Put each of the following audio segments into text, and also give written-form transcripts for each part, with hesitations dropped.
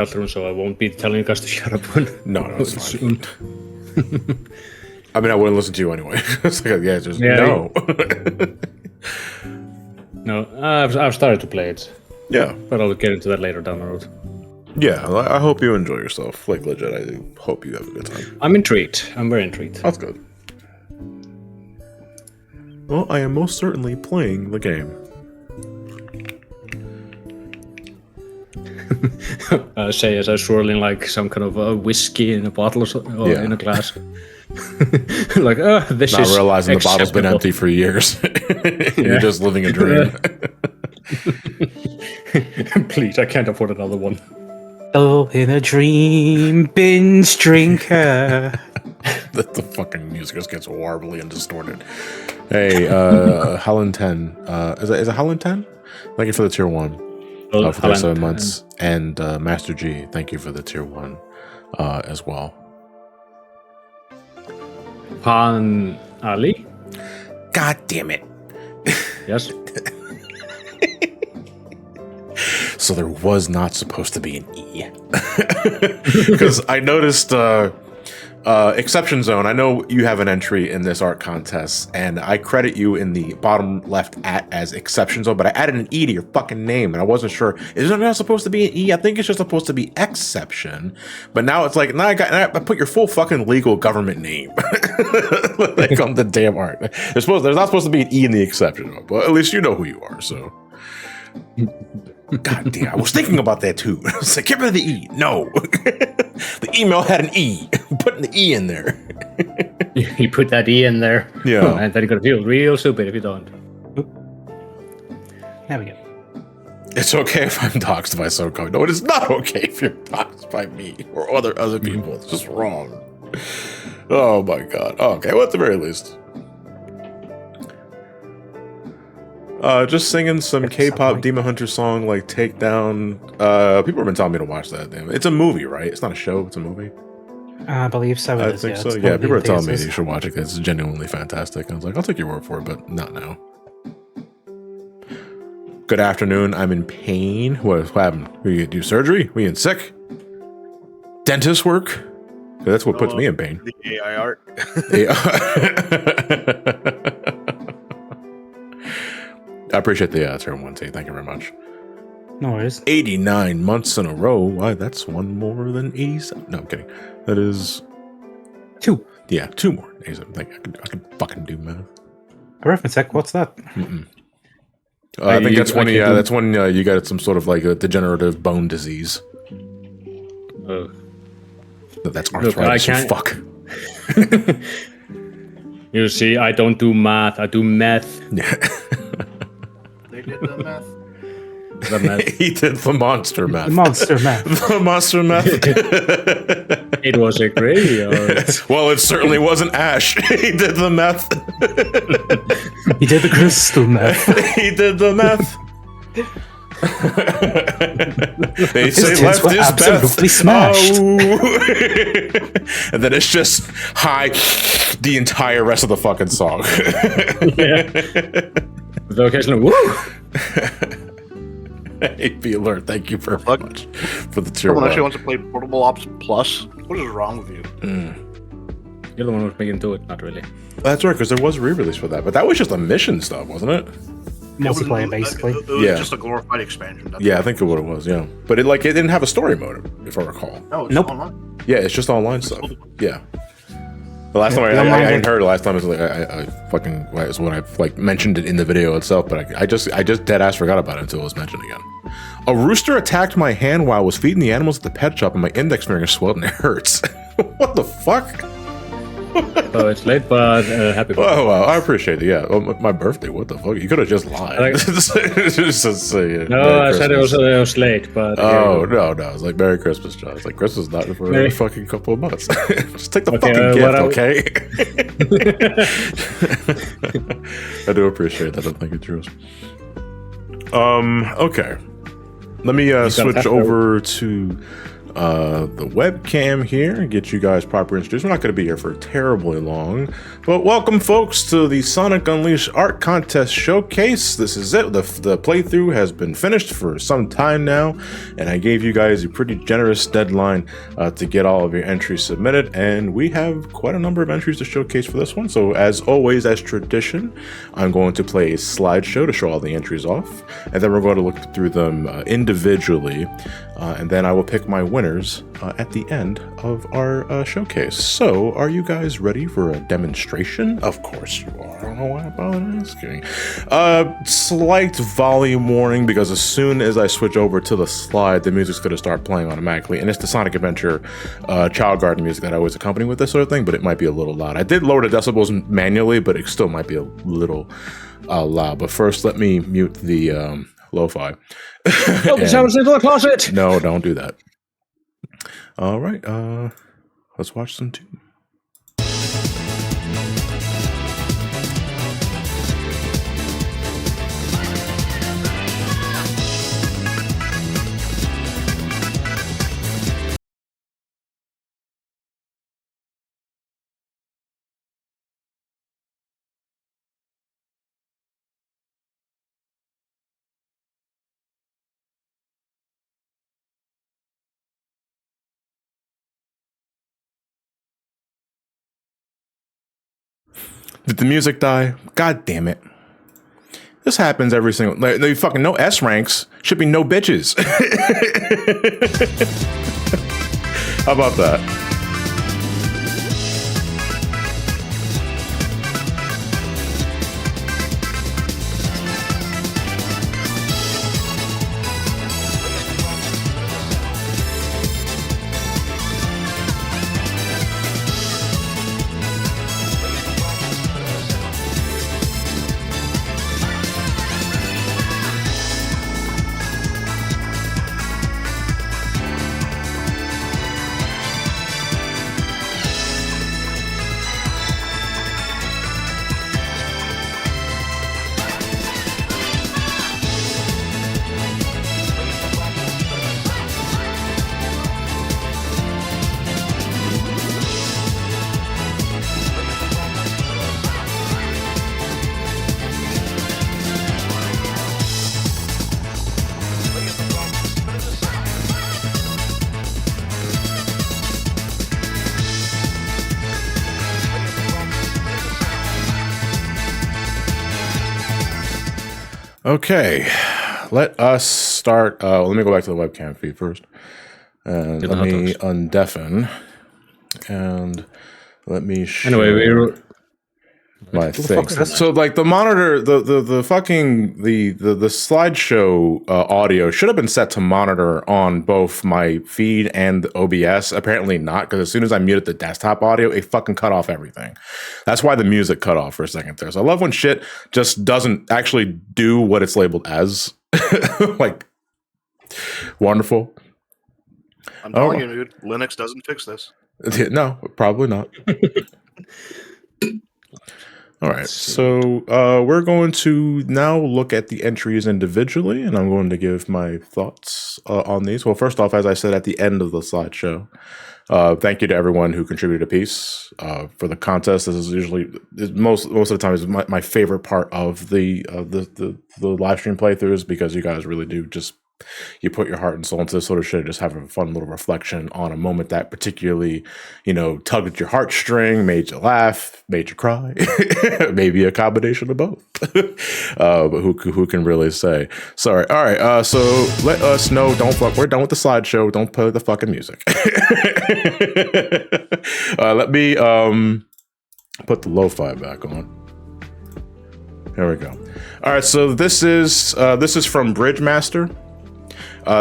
bathroom, so I won't be telling you guys to shut up when No, it's fine. I mean, I wouldn't listen to you anyway. It's like, no. No, I've started to play it. Yeah. But I'll get into that later down the road. Yeah, I hope you enjoy yourself. Like, legit, I hope you have a good time. I'm intrigued. I'm very intrigued. That's good. Well, I am most certainly playing the game. Say as I swirling like some kind of whiskey in a bottle or in a glass. Like, this Not is realizing the bottle's been acceptable. empty for years. You're just living a dream. Please, I can't afford another one. Oh, in a dream, binge drinker. The fucking music just gets warbly and distorted. Hey, Helen 10. Is it Helen 10? Thank you for the tier 1. For 37 months. And Master G, thank you for the tier 1 as well. Pan Ali? God damn it. Yes. So there was not supposed to be an E. Because I noticed Exception Zone, I know you have an entry in this art contest, and I credit you in the bottom left as Exception Zone, but I added an E to your fucking name, and I wasn't sure. Is it not supposed to be an E? I think it's just supposed to be Exception. But now it's like, now I put your full fucking legal government name. Like on the damn art. There's not supposed to be an E in the Exception Zone, but at least you know who you are, so. God damn, I was thinking about that too. I was like, get rid of the E. No. The email had an E. I'm putting the E in there. You put that E in there. Yeah. And then you're going to feel real stupid if you don't. There we go. It's okay if I'm doxxed by SoCo. No, it is not okay if you're doxxed by me or other people. It's just wrong. Oh my god. Oh, okay, well, at the very least. Just singing some K-pop Demon Hunter song like Takedown. People have been telling me to watch that. Damn, it's a movie, right? It's not a show. It's a movie. I believe so. I think so. Yeah, people are telling me you should watch it because it's genuinely fantastic. And I was like, I'll take your word for it, but not now. Good afternoon. I'm in pain. What happened? We do surgery? We in sick? Dentist work? That's what puts me in pain. The AI art. I appreciate the tier 1 tea. Thank you very much. No worries. 89 months in a row. Why, that's one more than 87. No, I'm kidding. That is 2. Yeah, 2 more. 87. I can fucking do math. Arithmetic, what's that? I think that's when you got some sort of like a degenerative bone disease. That's arthritis. Fuck. You see, I don't do math. I do meth. Yeah. They did the math. The meth. He did the monster math. The monster math. The monster math. It was a graveyard. Well, it certainly wasn't Ash. He did the math. He did the crystal math. He did the math. They say His left were is absolutely best. smashed. Oh. And then it's just high the entire rest of the fucking song. Yeah. The occasional woo. AP alert, thank you very much for the tier Someone 1. actually wants to play Portable Ops Plus. What is wrong with you? You're the one who's making do it, not really. That's right, because there was a re-release for that, but that was just a mission stuff, wasn't it? Multiplayer, basically. It was just a glorified expansion. Yeah, I think it what it was. Yeah, but it didn't have a story mode, if I recall. No, it's Nope. online. Yeah, it's just online stuff. Yeah. The last time I hadn't heard it. Last time it was like I fucking was when I like mentioned it in the video itself, but I just dead ass forgot about it until it was mentioned again. A rooster attacked my hand while I was feeding the animals at the pet shop, and my index finger swelled and it hurts. What the fuck? So it's late, but happy birthday. Oh, wow, I appreciate it. Yeah, my birthday. What the fuck? You could have just lied. Just say, No, I said it was late, but oh no, it's like Merry Christmas, John. It's like Christmas is not for a fucking couple of months. Just take the fucking gift, okay? I do appreciate that. I think it's yours. Okay. Let me switch over to the webcam here and get you guys proper introduced. We're not going to be here for terribly long, but welcome folks to the Sonic Unleashed Art Contest Showcase. This is it. The playthrough has been finished for some time now, and I gave you guys a pretty generous deadline to get all of your entries submitted, and we have quite a number of entries to showcase for this one. So as always, as tradition, I'm going to play a slideshow to show all the entries off, and then we're going to look through them individually, and then I will pick my winners at the end of our showcase. So, are you guys ready for a demonstration? Of course you are. I don't know why I bothered asking. Slight volume warning, because as soon as I switch over to the slide, the music's going to start playing automatically, and it's the Sonic Adventure Child Garden music that I always accompany with this sort of thing, but it might be a little loud. I did lower the decibels manually, but it still might be a little loud. But first, let me mute the lo-fi. Someone's into the closet! No, don't do that. All right, let's watch some too. Did the music die? God damn it. This happens every single... Like, fucking no S ranks. Should be no bitches. How about that? Okay, let us start. Let me go back to the webcam feed first. And let me undeafen. And let me show my thing. So, like, the monitor, the fucking the slideshow audio should have been set to monitor on both my feed and OBS. Apparently not, because as soon as I muted the desktop audio, it fucking cut off everything. That's why the music cut off for a second there. So I love when shit just doesn't actually do what it's labeled as. Like, wonderful. I'm telling you, dude, Linux doesn't fix this. No, probably not. All right, so we're going to now look at the entries individually, and I'm going to give my thoughts on these. Well, first off, as I said at the end of the slideshow, thank you to everyone who contributed a piece for the contest. This is usually most of the time is my favorite part of the live stream playthroughs, because you guys really do just, you put your heart and soul into this sort of shit, just have a fun little reflection on a moment that particularly, you know, tugged at your heartstring, made you laugh, made you cry, maybe a combination of both. But who can really say? Sorry. All right. So let us know. We're done with the slideshow. Don't play the fucking music. Let me put the lo-fi back on. There we go. All right. So this is from Bridgemaster.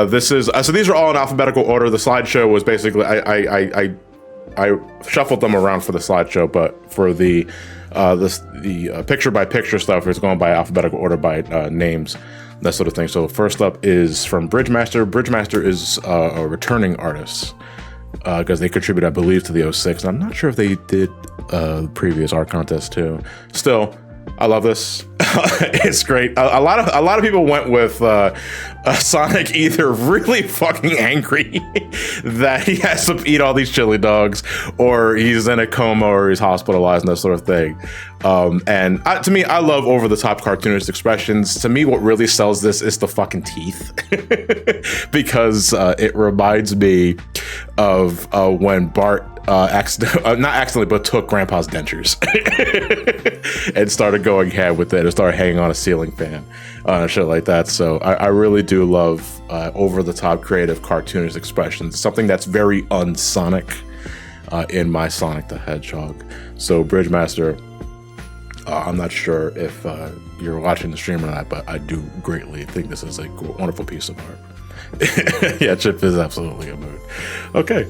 This is so these are all in alphabetical order. The slideshow was basically I shuffled them around for the slideshow, but for the picture by picture stuff, it's going by alphabetical order by names, that sort of thing. So first up is from Bridgemaster. Bridgemaster is a returning artist because they contribute, I believe, to the 06. And I'm not sure if they did the previous art contest too. Still, I love this. It's great. A lot of people went with Sonic either really fucking angry that he has to eat all these chili dogs, or he's in a coma, or he's hospitalized and that sort of thing. And to me, I love over-the-top cartoonist expressions. To me, what really sells this is the fucking teeth, because it reminds me of when Bart not accidentally, but took Grandpa's dentures and started going ham with it, and started hanging on a ceiling fan and shit like that. So I really do love over-the-top creative cartoonist expressions, something that's very un-Sonic in my Sonic the Hedgehog. So Bridgemaster, I'm not sure if you're watching the stream or not, but I do greatly think this is a wonderful piece of art. Yeah, Chip is absolutely a mood. Okay,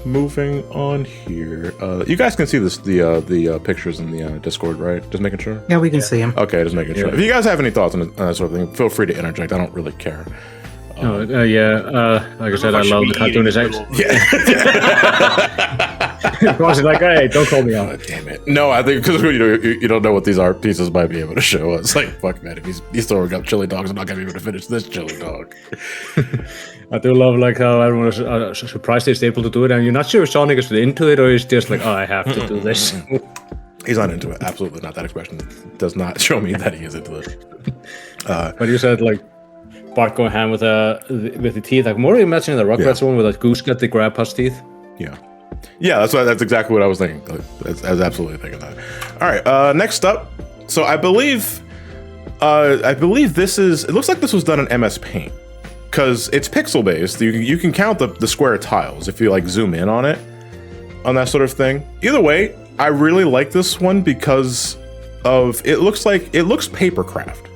moving on here. You guys can see the pictures in the Discord, right? Just making sure. Yeah, we can see him. Okay, just making sure. If you guys have any thoughts on that sort of thing, feel free to interject. I don't really care. Like I said, I love the cartoonist. Yeah. I was like, hey, don't call me out. Oh, damn it. No, I think because you don't know what these art pieces might be able to show us. Like, fuck man, if he's throwing up chili dogs, I'm not gonna be able to finish this chili dog. I do love like how everyone was surprised they're able to do it, and you're not sure if Sonic is into it or he's just like, oh, I have to do this. He's not into it. Absolutely not. That expression does not show me that he is into it. But you said like Bart going ham with the teeth. Like more imagining the Rugrats one with like Goose got the Grandpa's teeth. Yeah, that's exactly what I was thinking. I was absolutely thinking that. All right, next up. So I believe this is. It looks like this was done in MS Paint because it's pixel based. You can count the square tiles if you like zoom in on it, on that sort of thing. Either way, I really like this one because of it looks paper craft.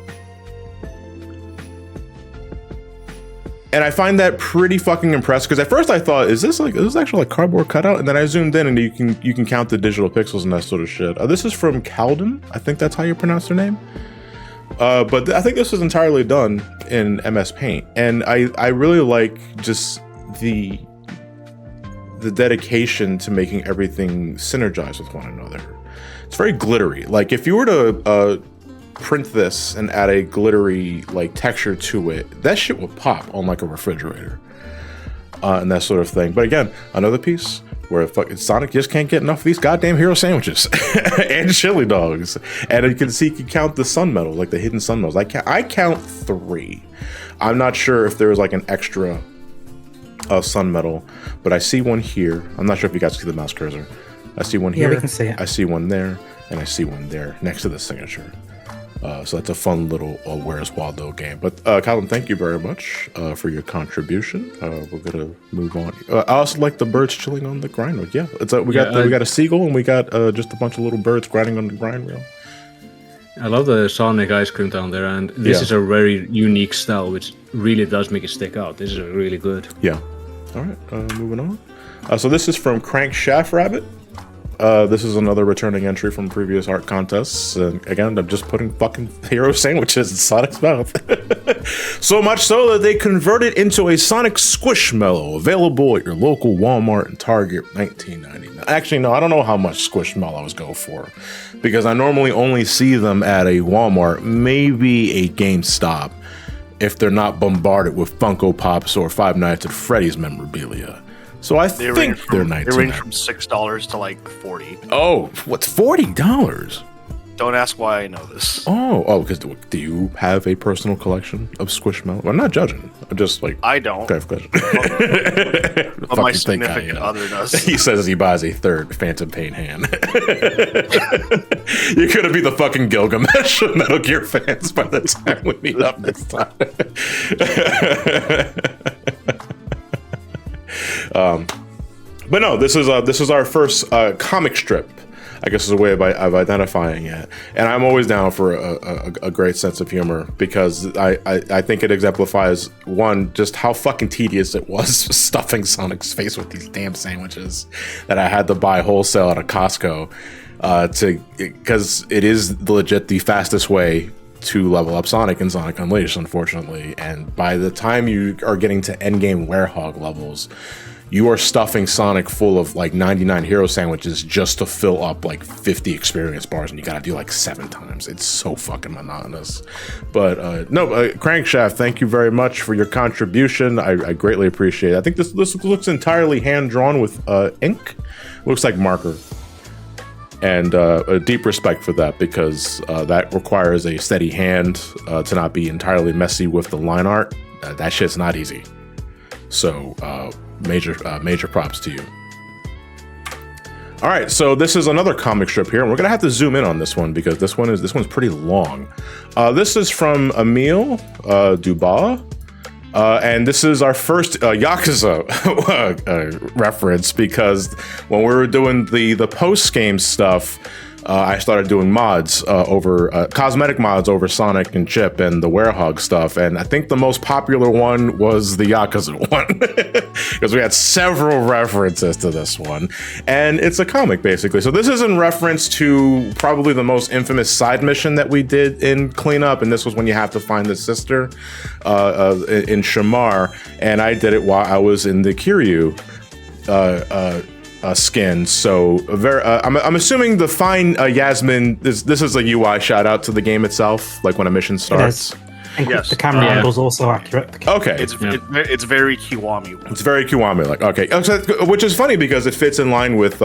And I find that pretty fucking impressive because at first I thought, is this actually like cardboard cutout? And then I zoomed in and you can count the digital pixels and that sort of shit. This is from Calden. I think that's how you pronounce their name. But I think this is entirely done in MS Paint. And I really like just the dedication to making everything synergize with one another. It's very glittery. Like if you were to print this and add a glittery like texture to it, that shit would pop on like a refrigerator and that sort of thing. But again, another piece where fucking Sonic just can't get enough of these goddamn hero sandwiches and chili dogs. And you can see, you can count the sun medals, like the hidden sun medals. I count 3. I'm not sure if there was like an extra sun medal, but I see one here. I'm not sure if you guys see the mouse cursor. I see one here. Yeah, we can see it. I see one there, and I see one there next to the signature. So that's a fun little Where's Waldo game. But Colin, thank you very much for your contribution. We're gonna move on. I also like the birds chilling on the grind wheel. Yeah, we got a seagull and we got just a bunch of little birds grinding on the grind wheel. I love the Sonic ice cream down there, and this is a very unique style, which really does make it stick out. This is really good. Yeah. All right, moving on. So this is from Crankshaft Rabbit. This is another returning entry from previous art contests. And again, I'm just putting fucking hero sandwiches in Sonic's mouth. So much so that they converted into a Sonic Squishmallow, available at your local Walmart and Target, $19.99. Actually, no, I don't know how much Squishmallows go for, because I normally only see them at a Walmart, maybe a GameStop, if they're not bombarded with Funko Pops or Five Nights at Freddy's memorabilia. So I think they're $19. They range from $6 to like $40. Oh, what's $40? Don't ask why I know this. Oh, because do you have a personal collection of Squishmallows? I'm not judging. I'm just like, I don't. Okay, But my significant other does. He says he buys a third Phantom Pain hand. You're gonna be the fucking Gilgamesh of Metal Gear fans by the time we meet up next time. But no, this is our first comic strip, I guess is a way of identifying it. And I'm always down for a great sense of humor, because I think it exemplifies, one, just how fucking tedious it was stuffing Sonic's face with these damn sandwiches that I had to buy wholesale at a Costco, because it is legit the fastest way to level up Sonic in Sonic Unleashed, unfortunately. And by the time you are getting to endgame werehog levels, you are stuffing Sonic full of like 99 hero sandwiches just to fill up like 50 experience bars, and you gotta do like 7 times. It's so fucking monotonous. But Crankshaft, thank you very much for your contribution. I greatly appreciate it. I think this looks entirely hand-drawn with ink. Looks like marker. And a deep respect for that, because that requires a steady hand to not be entirely messy with the line art. That shit's not easy. So major props to you. All right, so this is another comic strip here, and we're gonna have to zoom in on this one because this one's pretty long. This is from Emile Dubois. And this is our first Yakuza reference, because when we were doing the post-game stuff, I started doing mods over cosmetic mods over Sonic and Chip and the werehog stuff, and I think the most popular one was the Yakuza one, because we had several references to this one, and it's a comic basically. So this is in reference to probably the most infamous side mission that we did in Cleanup, and this was when you have to find the sister in Shamar, and I did it while I was in the Kiryu skin. So very, I'm assuming the fine Yasmin. This is a UI shout out to the game itself, like when a mission starts. Yes. The camera angle's also accurate. Okay, It's very Kiwami. it's very Kiwami like. Okay, which is funny because it fits in line with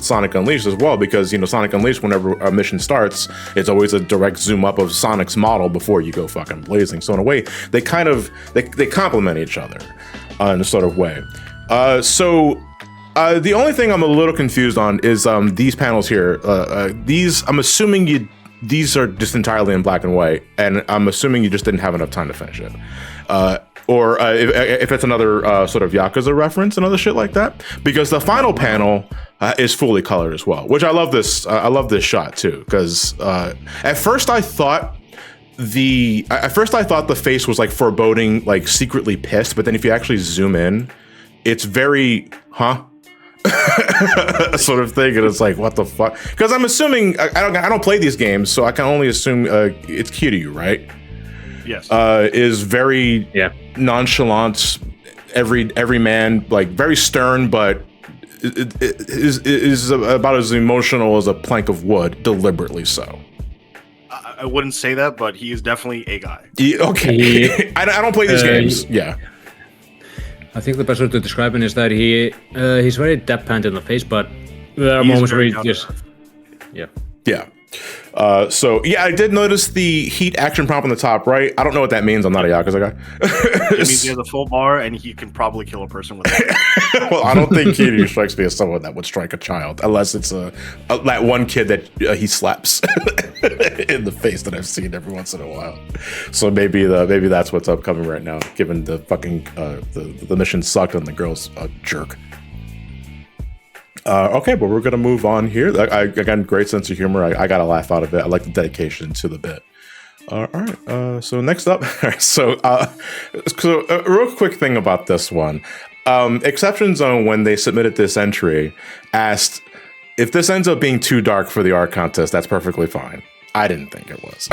Sonic Unleashed as well, because Sonic Unleashed, whenever a mission starts, it's always a direct zoom up of Sonic's model before you go fucking blazing. So in a way, they kind of they complement each other in a sort of way. The only thing I'm a little confused on is these panels here. I'm assuming these are just entirely in black and white, and I'm assuming you just didn't have enough time to finish it. Or if it's another sort of Yakuza reference and other shit like that, because the final panel is fully colored as well, which I love this. I love this shot too, because at first I thought the face was like foreboding, like secretly pissed, but then if you actually zoom in, it's very sort of thing, and it's like, what the fuck? Because I'm assuming I don't play these games, so I can only assume it's Kiryu, right? Yes. Is very nonchalant, every man, like very stern, but is about as emotional as a plank of wood, deliberately so. I wouldn't say that, but he is definitely a guy. Okay. I don't play these games. Yeah. I think the best way to describe him is that he's very deadpan in the face, but there are moments where he just yeah. So I did notice the heat action prompt on the top right. I don't know what that means. I'm not a Yakuza guy. It means he has a full bar and he can probably kill a person with it. Well, I don't think Kiryu strikes me as someone that would strike a child, unless it's that one kid that he slaps in the face that I've seen every once in a while. So maybe that's what's upcoming right now, given the fucking the mission sucked and the girl's a jerk. Okay, but we're gonna move on here. Again, great sense of humor. I got a laugh out of it. I like the dedication to the bit. All right. So next up, so a real quick thing about this one. Exception Zone, when they submitted this entry, asked if this ends up being too dark for the art contest. That's perfectly fine. I didn't think it was.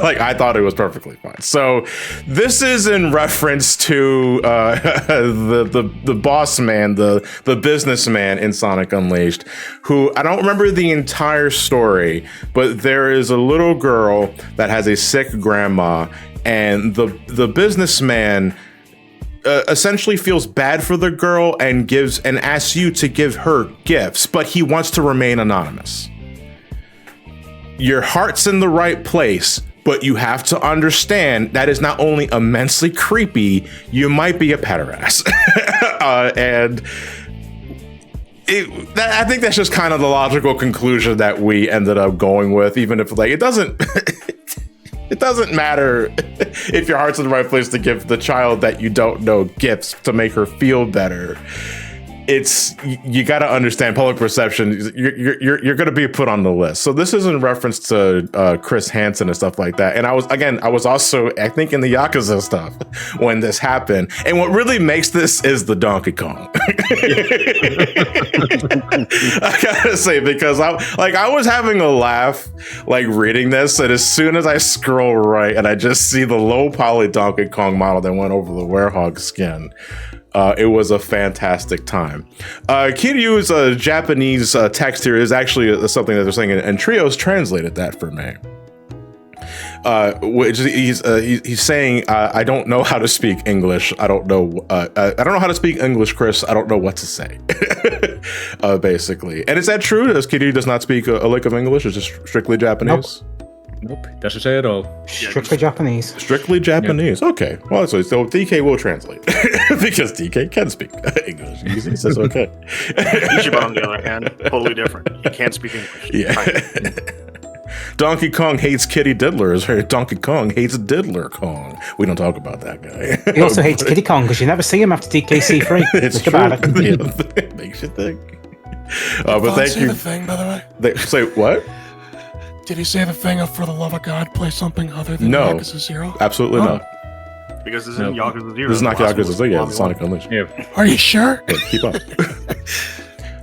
Like, I thought it was perfectly fine. So this is in reference to the boss man, the businessman in Sonic Unleashed, who, I don't remember the entire story, but there is a little girl that has a sick grandma, and the businessman essentially feels bad for the girl and asks you to give her gifts, but he wants to remain anonymous. Your heart's in the right place, but you have to understand that is not only immensely creepy, you might be a pederast. And I think that's just kind of the logical conclusion that we ended up going with, even if like it doesn't matter if your heart's in the right place to give the child that you don't know gifts to make her feel better. you got to understand public perception. You're going to be put on the list. So this is in reference to Chris Hansen and stuff like that. And I was also, I think, in the Yakuza stuff when this happened. And what really makes this is the Donkey Kong. I gotta say, because I was having a laugh like reading this, and as soon as I scroll right and I just see the low poly Donkey Kong model that went over the werehog skin. It was a fantastic time. Kiryu's Japanese text here is actually something that they're saying, and Trios translated that for me. Which he's saying, I don't know how to speak English. I don't know how to speak English, Chris. I don't know what to say. Basically. And is that true? Does Kiryu does not speak a lick of English? It's just strictly Japanese? Nope, doesn't say at all. Strictly Japanese. Strictly Japanese. Yep. Okay. Well, so DK will translate because DK can speak English. He says okay. Ichiban, on the other hand, totally different. You can't speak English. Yeah. Donkey Kong hates Kitty Diddlers. Or Donkey Kong hates Diddler Kong. We don't talk about that guy. He also hates Kitty Kong because you never see him after DKC 3. It's Think true. about it. It makes you think. But thank you. The thing, by the way. Say what? Did he say the thing of, for the love of God, play something other than No. Yakuza 0? Absolutely not. Because this isn't Yakuza 0. This is not Yakuza 0. Yeah, it's Sonic Unleashed. Yeah. Are you sure? Yeah, keep up.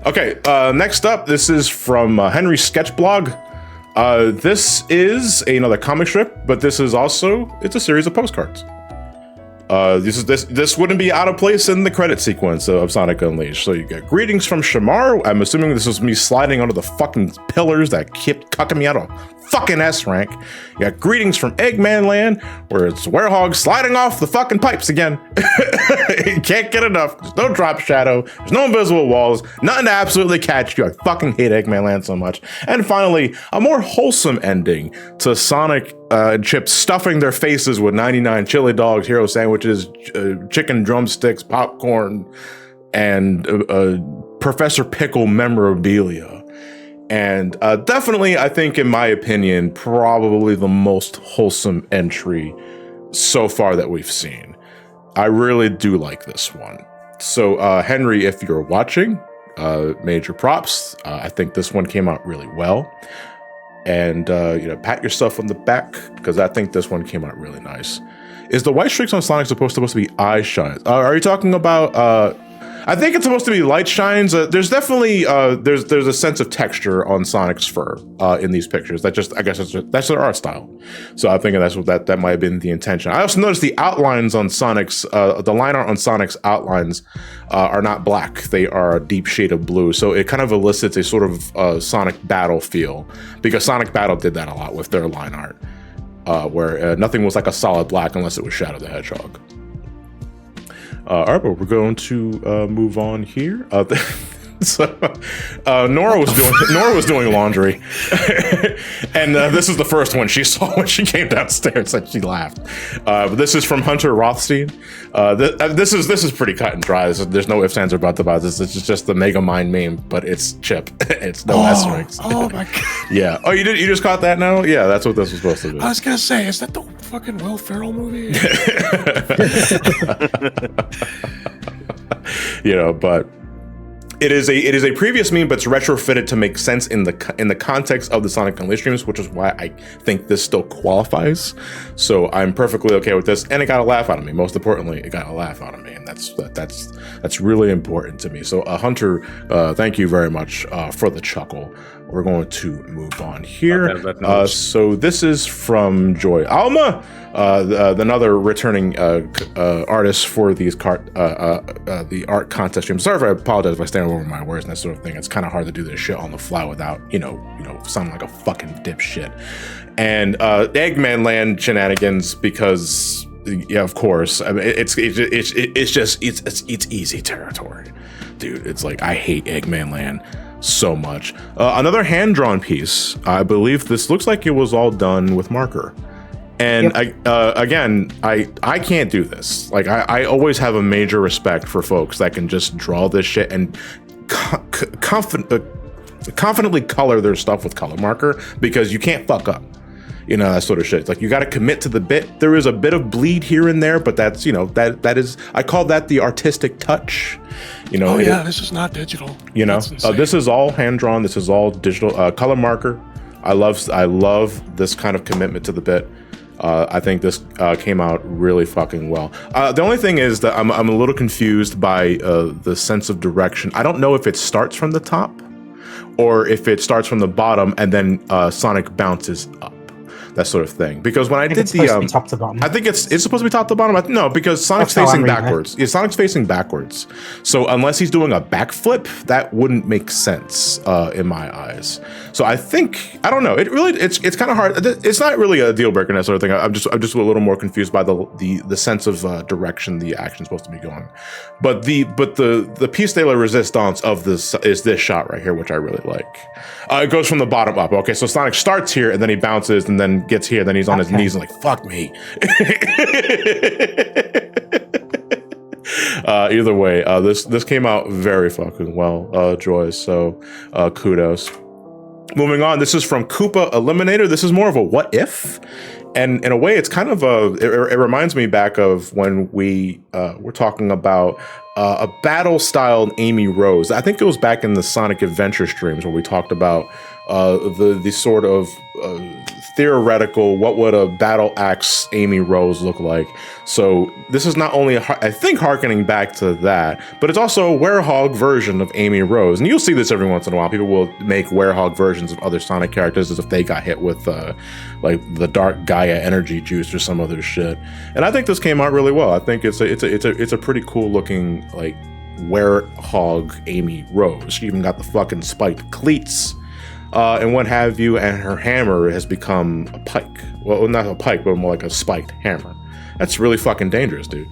Okay, next up, this is from Henry's Sketchblog. This is another comic strip, but this is also, it's a series of postcards. This wouldn't be out of place in the credit sequence of Sonic Unleashed. So you got greetings from Shamar. I'm assuming this is me sliding onto the fucking pillars that kept cucking me out of fucking S rank. You got greetings from Eggman Land, where it's Werehog sliding off the fucking pipes again. You can't get enough. There's no drop shadow. There's no invisible walls. Nothing to absolutely catch you. I fucking hate Eggman Land so much. And finally, a more wholesome ending to Sonic and Chip stuffing their faces with 99 chili dogs, hero sandwiches, chicken drumsticks, popcorn, and Professor Pickle memorabilia. And definitely, I think, in my opinion, probably the most wholesome entry so far that we've seen. I really do like this one. So, Henry, if you're watching, major props. I think this one came out really well. And, pat yourself on the back, because I think this one came out really nice. Is the white streaks on Sonic supposed to be eye shines? Are you talking about... I think it's supposed to be light shines. There's definitely there's a sense of texture on Sonic's fur in these pictures. I guess that's their art style. So I'm thinking that might have been the intention. I also noticed the outlines on Sonic's the line art on Sonic's outlines are not black. They are a deep shade of blue. So it kind of elicits a sort of Sonic Battle feel, because Sonic Battle did that a lot with their line art, where nothing was like a solid black unless it was Shadow the Hedgehog. All right, but we're going to move on here. So, Nora was doing laundry, and this is the first one she saw when she came downstairs, and she laughed. But this is from Hunter Rothstein. This is pretty cut and dry. There's no ifs, ands, or buts about this. It's just the Mega Mind meme, but it's Chip. It's no S-Rings. Oh my god. Yeah. Oh, you just caught that now? Yeah, that's what this was supposed to be. I was gonna say, is that the fucking Will Ferrell movie? But it is a previous meme, but it's retrofitted to make sense in the context of the Sonic Unleashed streams, which is why I think this still qualifies. So I'm perfectly okay with this, and it got a laugh out of me. Most importantly, it got a laugh out of me, and that's really important to me. So Hunter, thank you very much for the chuckle. We're going to move on here. So this is from Joy Alma, another returning artist for these the art contest stream. Sorry if I apologize if I stand over my words and that sort of thing. It's kind of hard to do this shit on the fly without, sounding like a fucking dipshit. And Eggman Land shenanigans, because yeah, of course. I mean, it's easy territory, dude. It's like, I hate Eggman Land so much. Another hand-drawn piece. I believe this looks like it was all done with marker. And yep. I can't do this. Like, I always have a major respect for folks that can just draw this shit and confidently color their stuff with color marker, because you can't fuck up. That sort of shit. It's like, you got to commit to the bit. There is a bit of bleed here and there, but that's, that is, I call that the artistic touch. You know, this is not digital. You know, this is all hand drawn. This is all digital. Color marker. I love this kind of commitment to the bit. I think this came out really fucking well. The only thing is that I'm a little confused by the sense of direction. I don't know if it starts from the top or if it starts from the bottom and then Sonic bounces up. That sort of thing. Because when I did the top to bottom. I think it's supposed to be top to bottom. No, because Sonic's facing backwards. Yeah, Sonic's facing backwards. So unless he's doing a backflip, that wouldn't make sense in my eyes. So I think I don't know. It's kind of hard. It's not really a deal breaker and that sort of thing. I'm just a little more confused by the sense of direction the action's supposed to be going. But the piece de la resistance of this is this shot right here, which I really like. It goes from the bottom up. Okay, so Sonic starts here and then he bounces and then gets here, then he's on his knees and like, fuck me. Either way, this came out very fucking well, Joyce, so kudos. Moving on, this is from Koopa Eliminator. This is more of a what if, and in a way it's kind of it reminds me back of when we were talking about a battle style Amy Rose. I think it was back in the Sonic Adventure streams where we talked about the sort of theoretical, what would a battle axe Amy Rose look like? So this is not only, I think, harkening back to that, but it's also a werehog version of Amy Rose. And you'll see this every once in a while. People will make werehog versions of other Sonic characters as if they got hit with like the Dark Gaia energy juice or some other shit. And I think this came out really well. I think it's a pretty cool looking like werehog Amy Rose. She even got the fucking spiked cleats. And what have you, and her hammer has become a pike. Well, not a pike, but more like a spiked hammer. That's really fucking dangerous, dude.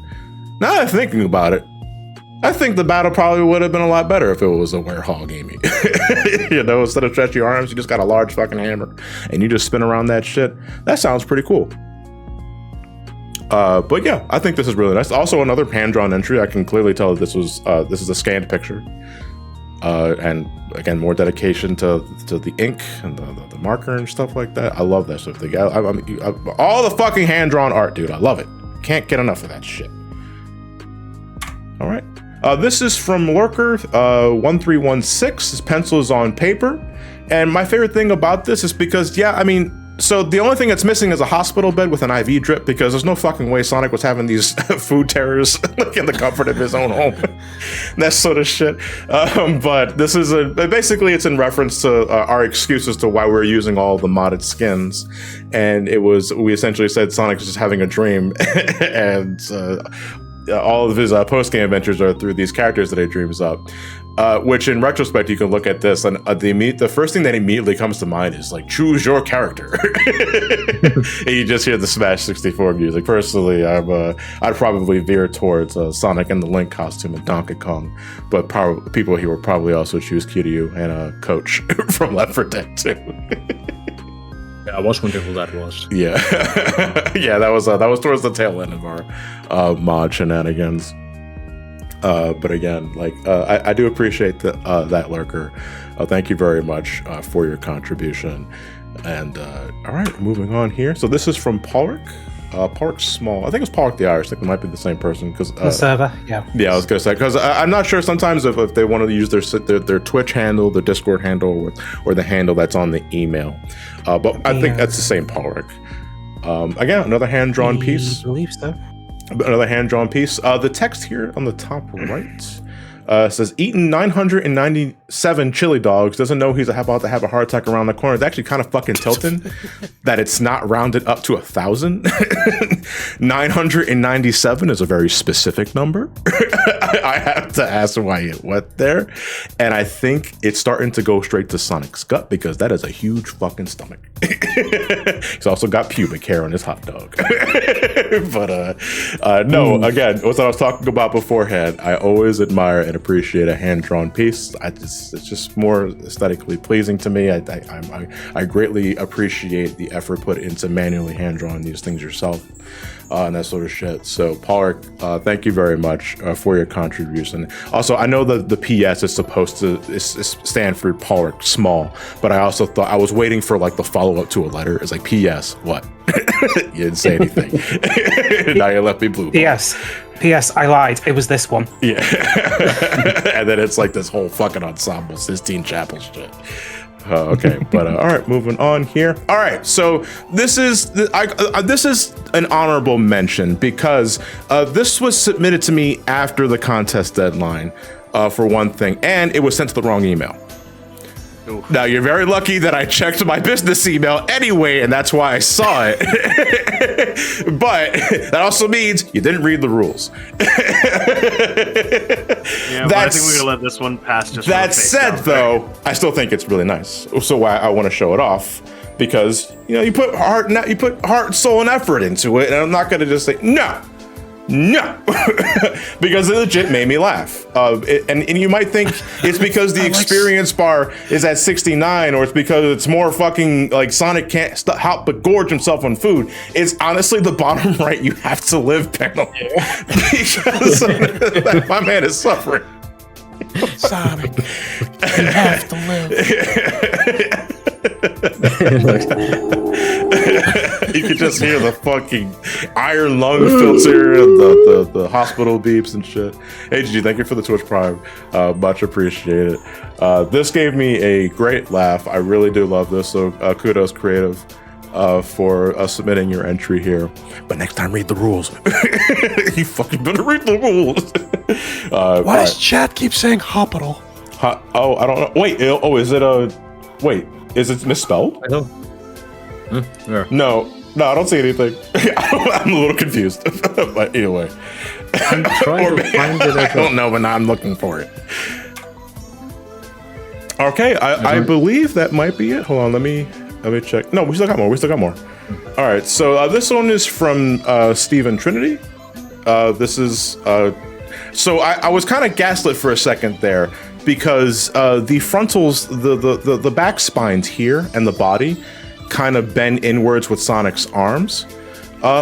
Now that I'm thinking about it, I think the battle probably would have been a lot better if it was a werehog Amy. You know, instead of stretchy arms, you just got a large fucking hammer, and you just spin around that shit. That sounds pretty cool. But yeah, I think this is really nice. Also, another hand-drawn entry. I can clearly tell that this is a scanned picture. And again, more dedication to the ink and the marker and stuff like that. I love that sort of thing. All the fucking hand-drawn art, dude. I love it. Can't get enough of that shit. All right. This is from Lurker 1316. His pencil is on paper. And my favorite thing about this is because, yeah, I mean, so the only thing that's missing is a hospital bed with an IV drip, because there's no fucking way Sonic was having these food terrors like in the comfort of his own home. That sort of shit. But this is basically it's in reference to our excuses to why we're using all the modded skins. And we essentially said Sonic was just having a dream and all of his post-game adventures are through these characters that he dreams up. Which in retrospect, you can look at this and the first thing that immediately comes to mind is like, choose your character. And you just hear the Smash 64 music. Personally, I'd probably veer towards Sonic and the Link costume and Donkey Kong. But people here will probably also choose Kiryu and Coach from Left 4 Dead 2. Yeah, I was wondering who that was. Yeah. Yeah, that was towards the tail end of our mod shenanigans. But again, like I do appreciate that Lurker. Thank you very much for your contribution. And all right, moving on here. So this is from Polric. Polric Small. I think it's Polric the Irish. I think it might be the same person because the server. Yeah. Yeah, I was gonna say because I'm not sure sometimes if they want to use their Twitch handle, their Discord handle, or the handle that's on the email. But I think that's the same Polric. Again, another hand drawn piece. I believe so. Another hand-drawn piece. The text here on the top right says, eaten 997 chili dogs, doesn't know he's about to have a heart attack around the corner. It's actually kind of fucking tilting that it's not rounded up to 1,000. 997 is a very specific number. I have to ask why it went there. And I think it's starting to go straight to Sonic's gut because that is a huge fucking stomach. He's also got pubic hair on his hot dog. But no, again, what I was talking about beforehand, I always admire and appreciate a hand-drawn piece. It's just more aesthetically pleasing to me. I greatly appreciate the effort put into manually hand-drawing these things yourself. And that sort of shit. So, Polric, thank you very much for your contribution. Also, I know that the PS is supposed to stand for Polric Small, but I also thought I was waiting for like the follow-up to a letter. It's like, PS, what? You didn't say anything. Now you left me blue. PS, P.S. I lied. It was this one. Yeah. And then it's like this whole fucking ensemble, Sistine Chapel shit. Okay, but all right, moving on here. All right, so this is an honorable mention because this was submitted to me after the contest deadline, for one thing, and it was sent to the wrong email. Oof. Now, you're very lucky that I checked my business email anyway, and that's why I saw it. But that also means you didn't read the rules. Yeah, but I think we're gonna let this one pass. Just that said, though, I still think it's really nice. So why I want to show it off, because you put heart, soul, and effort into it, and I'm not gonna just say no. Because it legit made me laugh. And you might think it's because the experience bar is at 69, or it's because it's more fucking like Sonic can't help but gorge himself on food. It's honestly the bottom right you have to live panel. Because my man is suffering. Sonic, you have to live. You could just hear the fucking iron lung filter and the hospital beeps and shit. Hey, GG, thank you for the Twitch Prime. Much appreciated. This gave me a great laugh. I really do love this. So kudos, Creative, for submitting your entry here. But next time, read the rules. You fucking better read the rules. Why does chat keep saying hospital? Oh, I don't know. Wait, is it a... Wait, is it misspelled? I don't. Yeah. No, I don't see anything. I'm a little confused. But either way. I'm trying to find it. I don't know, but now I'm looking for it. Okay, I believe that might be it. Hold on, let me check. No, we still got more. All right, so this one is from Stephen Trinity. This is... So I was kind of gaslit for a second there, because the frontals, the back spines here and the body kind of bend inwards with Sonic's arms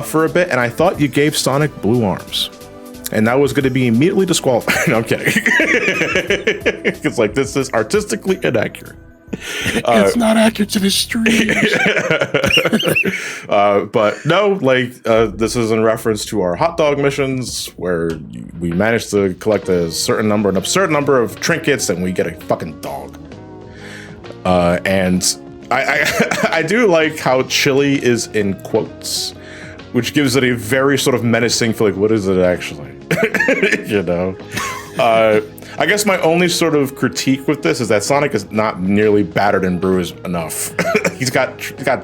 for a bit, and I thought you gave Sonic blue arms, and that was going to be immediately disqualified. No, I'm kidding. It's like, this is artistically inaccurate. It's not accurate to the stream. But no, this is in reference to our hot dog missions, where we managed to collect an absurd number of trinkets, and we get a fucking dog. And I do like how chili is in quotes, which gives it a very sort of menacing feel. Like, what is it actually? I guess my only sort of critique with this is that Sonic is not nearly battered and bruised enough. He's got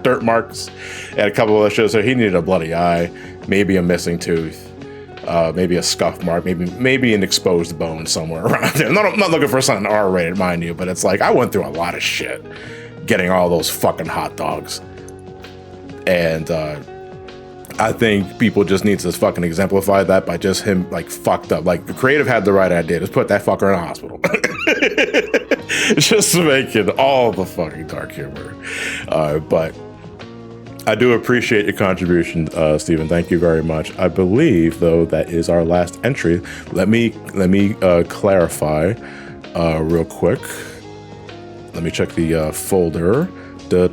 dirt marks and a couple of other shit, so he needed a bloody eye, maybe a missing tooth, maybe a scuff mark, maybe an exposed bone somewhere around there. I'm not looking for something R-rated, mind you, but it's like, I went through a lot of shit getting all those fucking hot dogs. And I think people just need to fucking exemplify that by just him like fucked up. Like, the Creative had the right idea. Just put that fucker in a hospital. Just to make it all the fucking dark humor. But I do appreciate your contribution, Stephen. Thank you very much. I believe, though, that is our last entry. Let me clarify real quick. Let me check the folder. Okay,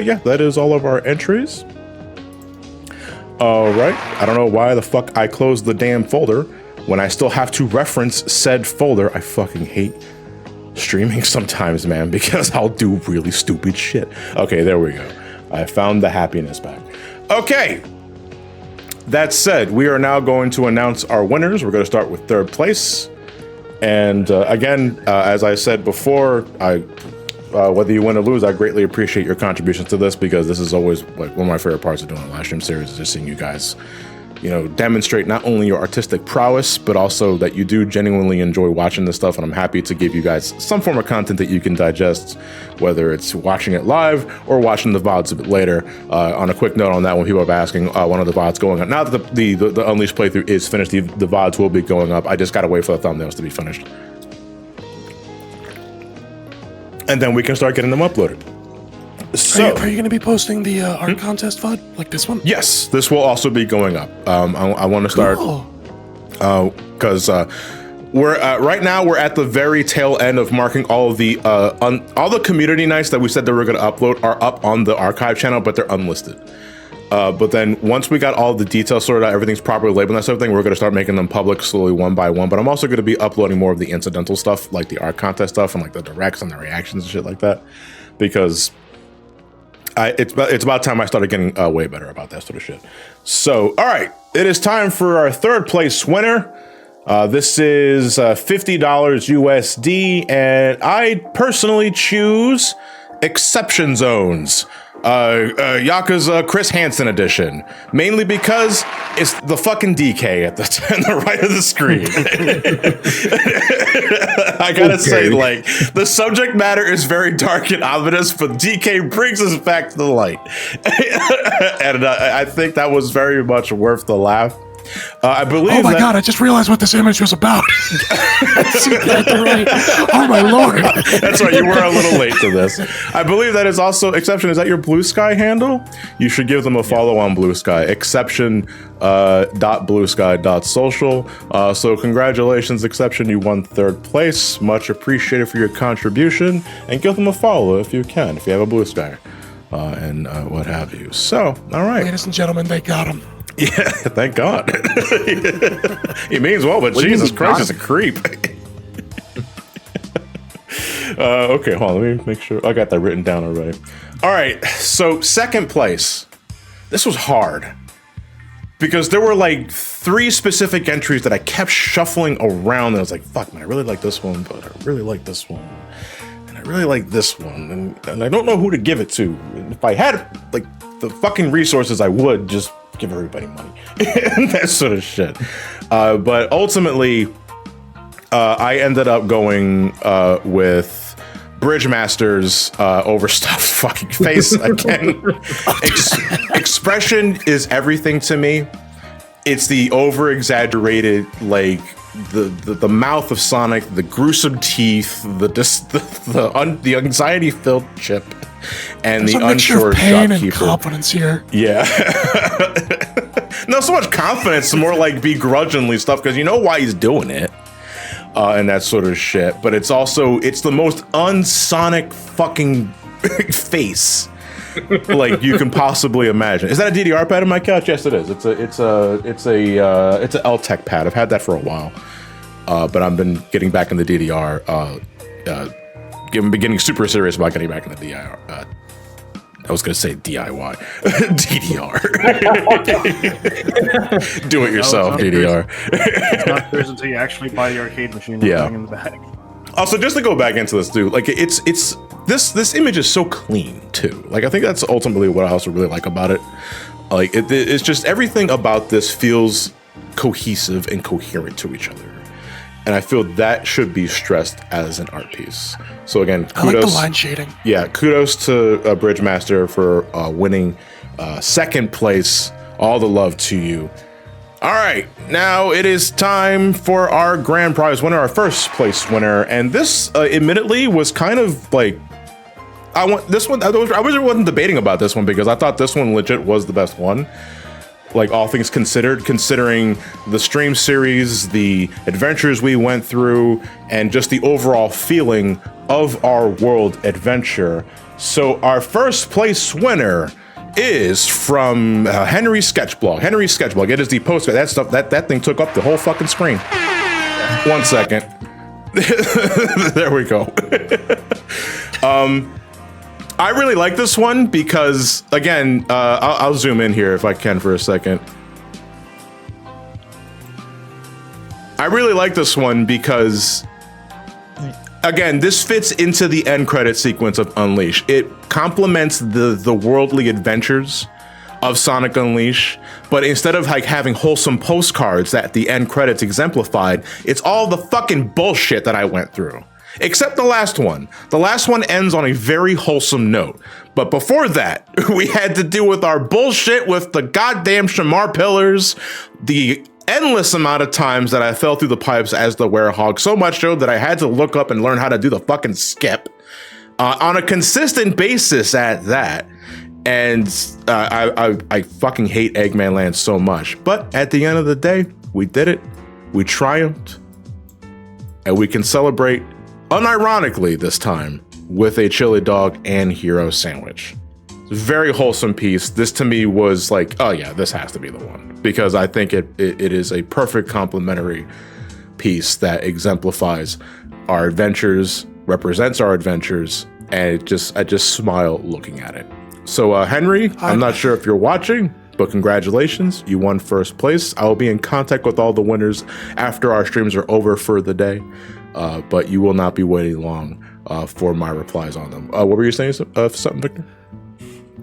yeah, that is all of our entries. All right, I don't know why the fuck I closed the damn folder when I still have to reference said folder. I fucking hate streaming sometimes, man, because I'll do really stupid shit. Okay, there we go. I found the happiness back. Okay, that said, we are now going to announce our winners. We're going to start with third place. And again, as I said before, whether you win or lose, I greatly appreciate your contributions to this, because this is always like one of my favorite parts of doing a live stream series, is just seeing you guys, demonstrate not only your artistic prowess, but also that you do genuinely enjoy watching this stuff. And I'm happy to give you guys some form of content that you can digest, whether it's watching it live or watching the VODs a bit later. On a quick note on that, when people are asking, one of the VODs going up. Now that the Unleashed playthrough is finished, the VODs will be going up. I just gotta wait for the thumbnails to be finished. And then we can start getting them uploaded. So, are you going to be posting the art contest VOD like this one? Yes, this will also be going up. I want to start because we're right now we're at the very tail end of marking all of the all the community nights that we said that we're going to upload are up on the archive channel, but they're unlisted. But then once we got all the details sorted out, everything's properly labeled and that sort of thing, we're going to start making them public slowly one by one. But I'm also going to be uploading more of the incidental stuff, like the art contest stuff and like the directs and the reactions and shit like that, because it's about time I started getting way better about that sort of shit. So, all right, it is time for our third place winner. This is $50 USD, and I personally choose Exception Zones. Yakuza Chris Hansen edition, mainly because it's the fucking DK at on the right of the screen. I gotta say, like, the subject matter is very dark and ominous, but DK brings us back to the light. And I think that was very much worth the laugh. I believe. Oh my god! I just realized what this image was about. Oh my lord! That's right. You were a little late to this. I believe that is also Exception. Is that your Blue Sky handle? You should give them a follow on Blue Sky. Exception .bluesky.social. So congratulations, Exception. You won third place. Much appreciated for your contribution. And give them a follow if you can, if you have a Blue Sky, and what have you. So, all right, ladies and gentlemen, they got him. Yeah, thank God. He means well, but Jesus Christ is a creep. Okay, hold on, let me make sure. I got that written down already. All right, so second place. This was hard because there were like 3 specific entries that I kept shuffling around. And I was like, fuck, man, I really like this one, but I really like this one. And I really like this one. And I don't know who to give it to. If I had like the fucking resources, I would just give everybody money and that sort of shit. But ultimately, I ended up going with Bridgemaster's overstuffed fucking face again. Expression is everything to me. It's the over-exaggerated, like the mouth of Sonic, the gruesome teeth, the anxiety-filled chip, and there's the a mixture unsure of pain and shopkeeper. confidence here. Yeah. Not so much confidence, more like begrudgingly stuff, because you know why he's doing it. And that sort of shit. But it's the most unsonic fucking face like you can possibly imagine. Is that a DDR pad on my couch? Yes, it is. It's a L-Tech pad. I've had that for a while. But I've been getting back in the DDR. Getting super serious about getting back in the DIR. I was going to say DIY. DDR. Do it yourself, DDR. It's not yours until you actually buy the arcade machine and hang in the bag. Also, just to go back into this, dude, like this image is so clean too. Like I think that's ultimately what I also really like about it. Like it's just everything about this feels cohesive and coherent to each other. And I feel that should be stressed as an art piece. So again, kudos. I like the line shading. Yeah, kudos to Bridgemaster for winning second place. All the love to you. All right, now it is time for our grand prize winner, our first place winner. And this, admittedly, was kind of like, I wasn't debating about this one because I thought this one legit was the best one. Like all things considered, considering the stream series, the adventures we went through, and just the overall feeling of our world adventure. So our first place winner is from Henry's Sketchblog. Henry's Sketchblog. It is the postcard. That stuff. That thing took up the whole fucking screen. 1 second. There we go. I really like this one because, again, I'll zoom in here if I can for a second. I really like this one because, again, this fits into the end credit sequence of Unleash. It complements the worldly adventures of Sonic Unleash, but instead of like having wholesome postcards that the end credits exemplified, it's all the fucking bullshit that I went through. Except the last one. The last one ends on a very wholesome note. But before that, we had to deal with our bullshit with the goddamn Shamar pillars, the endless amount of times that I fell through the pipes as the werehog, so much so that I had to look up and learn how to do the fucking skip on a consistent basis at that. And I fucking hate Eggman Land so much. But at the end of the day, we did it. We triumphed. And we can celebrate unironically this time with a chili dog and hero sandwich. very wholesome piece. This to me was like, oh yeah, this has to be the one, because I think it is a perfect complementary piece that exemplifies our adventures, represents our adventures, and I just smile looking at it. So Henry, I'm not sure if you're watching, but congratulations, you won first place. I will be in contact with all the winners after our streams are over for the day, but you will not be waiting long for my replies on them. What were you saying? Something, Victor?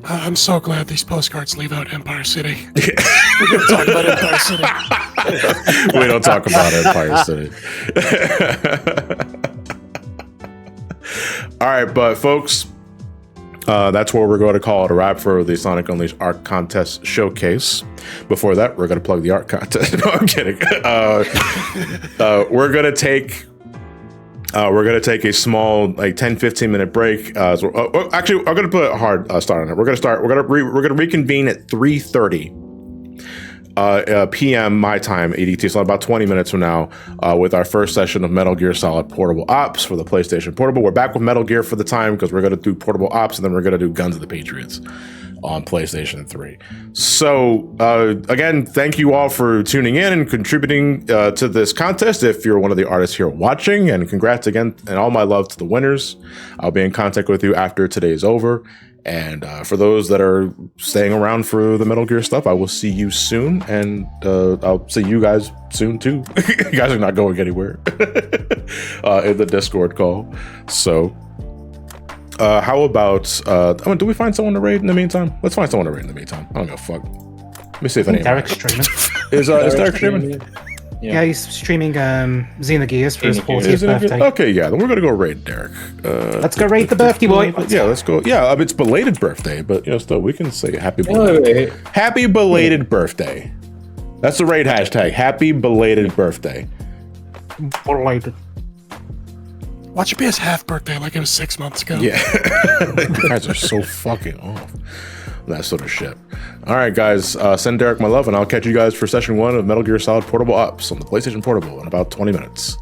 I'm so glad these postcards leave out Empire City. We're going to talk about Empire City. We don't talk about Empire City. All right, but folks, that's where we're going to call it a wrap for the Sonic Unleashed Art Contest Showcase. Before that, we're going to plug the art contest. No, I'm kidding. We're going to take a small, like 10-15 minute break. Actually, I'm going to put a hard start on it. We're going to reconvene at 3:30 p.m. my time, EDT, so about 20 minutes from now, with our first session of Metal Gear Solid Portable Ops for the PlayStation Portable. We're back with Metal Gear for the time because we're going to do Portable Ops, and then we're going to do Guns of the Patriots on PlayStation 3. So again, thank you all for tuning in and contributing to this contest. If you're one of the artists here watching, and congrats again, and all my love to the winners. I'll be in contact with you after today's over. And for those that are staying around for the Metal Gear stuff, I will see you soon, and I'll see you guys soon too. You guys are not going anywhere in the Discord call. So how about do we find someone to raid in the meantime? Let's find someone to raid in the meantime. I don't give a fuck. Let me see if any Derek's streaming. Is Derek streaming? Yeah, he's streaming Xenogears for his 40th birthday. Okay, yeah, then we're gonna go raid Derek. Let's go raid the birthday boy. Yeah, let's go. Yeah, I mean, it's belated birthday, but still, we can say happy belated. Happy belated birthday. That's the raid hashtag. Happy belated birthday. Belated. Watch it be his half birthday like it was 6 months ago. Yeah, you guys are so fucking off. That sort of shit. All right, guys, send Derek my love, and I'll catch you guys for session 1 of Metal Gear Solid Portable Ops on the PlayStation Portable in about 20 minutes.